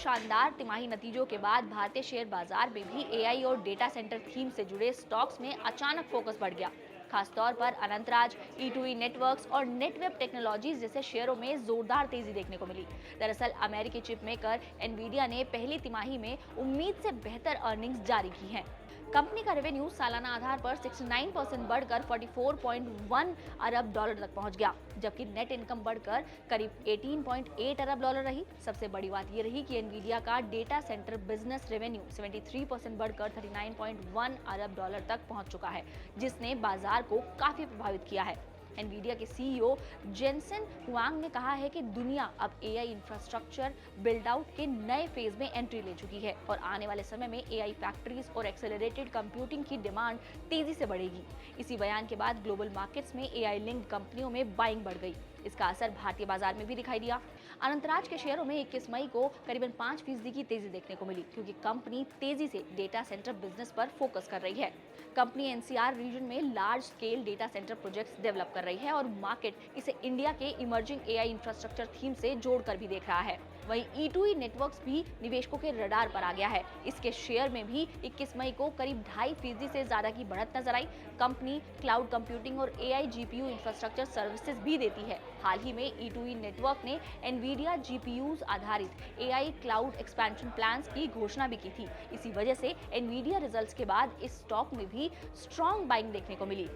शानदार तिमाही नतीजों के बाद भारतीय शेयर बाजार में भी एआई और डेटा सेंटर थीम से जुड़े स्टॉक्स में अचानक फोकस बढ़ गया। खासतौर पर अनंतराज, ई2ई नेटवर्क्स और नेटवेब टेक्नोलॉजीज जैसे शेयरों में जोरदार तेजी देखने को मिली। दरअसल अमेरिकी चिप मेकर एनवीडिया ने पहली तिमाही में उम्मीद से बेहतर अर्निंग्स जारी की हैं। कंपनी का रेवेन्यू सालाना आधार पर 69% बढ़कर 44.1 अरब डॉलर तक पहुंच गया, जबकि नेट इनकम बढ़कर करीब 18.8 अरब डॉलर रही। सबसे बड़ी बात यह रही कि एनवीडिया का डेटा सेंटर बिजनेस रेवेन्यू 73% बढ़कर 39.1 अरब डॉलर तक पहुंच चुका है, जिसने बाजार को काफी प्रभावित किया है। एनवीडिया के सीईओ जेनसेन हुआंग ने कहा है कि दुनिया अब एआई इंफ्रास्ट्रक्चर बिल्ड आउट के नए फेज में एंट्री ले चुकी है और आने वाले समय में एआई फैक्ट्रीज और एक्सेलरेटेड कंप्यूटिंग की डिमांड तेजी से बढ़ेगी। इसी बयान के बाद ग्लोबल मार्केट्स में एआई लिंक्ड कंपनियों में बाइंग बढ़ गई। इसका असर भारतीय बाजार में भी दिखाई दिया। अनंतराज के शेयरों में 21 मई को करीबन 5% की तेजी देखने को मिली, क्योंकि कंपनी तेजी से डेटा सेंटर बिजनेस पर फोकस कर रही है। कंपनी एनसीआर रीजन में large scale data centre projects develop कर रही है और मार्केट इसे इंडिया के इमर्जिंग एआई इंफ्रास्ट्रक्चर थीम से जोड़कर भी देख रहा है। वहीं ई2ई नेटवर्क्स भी निवेशकों के रडार पर आ गया है। इसके शेयर में भी 21 मई को करीब 2.5% से ज्यादा की बढ़त नजर आई। कंपनी क्लाउड कंप्यूटिंग और एआई जीपीयू इंफ्रास्ट्रक्चर सर्विसेज भी देती है। हाल ही में ई2ई नेटवर्क ने एनवीडिया जीपीयूज आधारित एआई क्लाउड एक्सपेंशन प्लान्स की घोषणा भी की थी। इसी वजह से एनवीडिया रिजल्ट्स के बाद इस स्टॉक में भी स्ट्रॉन्ग बाइंग देखने को मिली।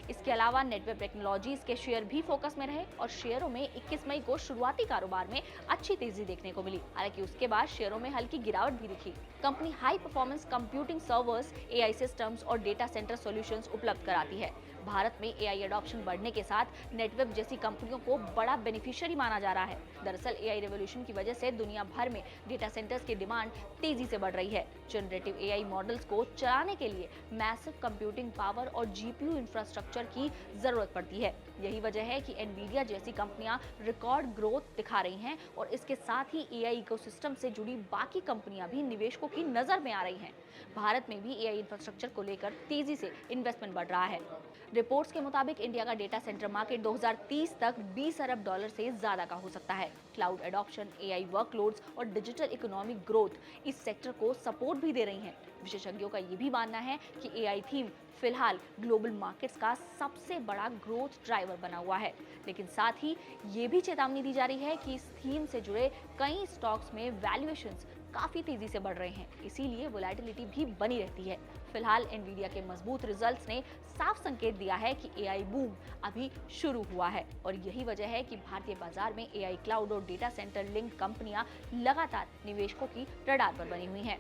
इसके अलावा नेटवेब टेक्नोलॉजीज के शेयर भी फोकस में रहे और शेयरों में 21 मई को शुरुआती कारोबार में अच्छी तेजी देखने को मिली। हालांकि उसके बाद शेयरों में हल्की गिरावट भी दिखी। Company high performance computing servers, AI systems और डेटा सेंटर सॉल्यूशंस उपलब्ध कराती है। भारत में एआई एडॉप्शन बढ़ने के साथ नेटवेब जैसी कंपनियों को बड़ा बेनिफिशियरी माना जा रहा है। दरअसल एआई रेवोल्यूशन की वजह से दुनिया भर में डेटा सेंटर्स की डिमांड तेजी से बढ़ रही है। जनरेटिव एआई मॉडल्स को चलाने के लिए मैसिव कंप्यूटिंग पावर और जीपीयू इंफ्रास्ट्रक्चर की जरूरत पड़ती है। यही वजह है कि एनवीडिया जैसी कंपनियां रिकॉर्ड ग्रोथ दिखा रही हैं और इसके साथ ही एआई इकोसिस्टम से जुड़ी बाकी कंपनियां भी निवेशकों की नजर में आ रही हैं। भारत में भी एआई इंफ्रास्ट्रक्चर को लेकर तेजी से इन्वेस्टमेंट बढ़ रहा है। रिपोर्ट्स के मुताबिक इंडिया का डेटा सेंटर मार्केट 2030 तक 20 अरब डॉलर से ज्यादा का हो सकता है। क्लाउड एडॉप्शन, एआई वर्कलोड्स और डिजिटल इकोनॉमिक ग्रोथ इस सेक्टर को सपोर्ट भी दे रही हैं। विशेषज्ञों का ये भी मानना है कि एआई थीम फिलहाल ग्लोबल मार्केट्स का सबसे बड़ा ग्रोथ ड्राइवर बना हुआ है, लेकिन साथ ही ये भी चेतावनी दी जा रही है कि इस थीम से जुड़े कई स्टॉक्स में वैल्यूएशंस काफी तेजी से बढ़ रहे हैं, इसीलिए वोलेटिलिटी भी बनी रहती है। फिलहाल एनवीडिया के मजबूत रिजल्ट्स ने साफ संकेत दिया है कि एआई बूम अभी शुरू हुआ है और यही वजह है कि भारतीय बाजार में एआई क्लाउड और डेटा सेंटर लिंक कंपनियां लगातार निवेशकों की रडार पर बनी हुई हैं।